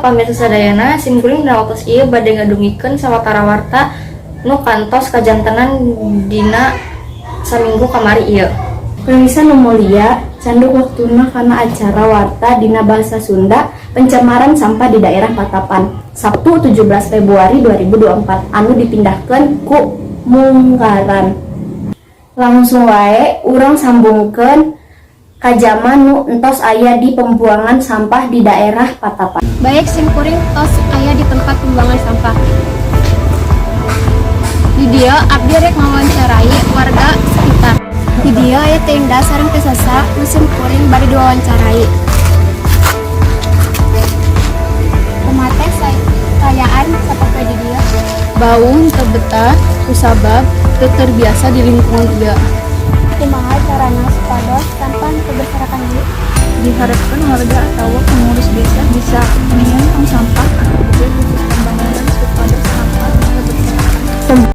pamirsa sadayana simkuring dina waktos ieu bade ngadungikeun sawatara warta nu kantos kajantenan dina saminggu kamari ieu. Pemirsa nu mulia, canduk waktuna kana acara warta dina bahasa Sunda pencemaran sampah di daerah Patapan. Sabtu 17 Februari 2024 anu dipindahkeun ku Munggaran. Langsung wae urang sambungkeun ka zaman nu entos aya di pembuangan sampah di daerah Patapan. Baik simkuring tos aya di tempat pembuangan sampah. Di dieu abdi rek ngawancarai warga sekitar. Di dieu aya tenda sareng kesasa nu simkuring bari diwawancarai. Kumaha teh sayaan sapopoe di dieu? Baung teu betah kusabab teu terbiasa di lingkungan ieu. Kumaha carana supados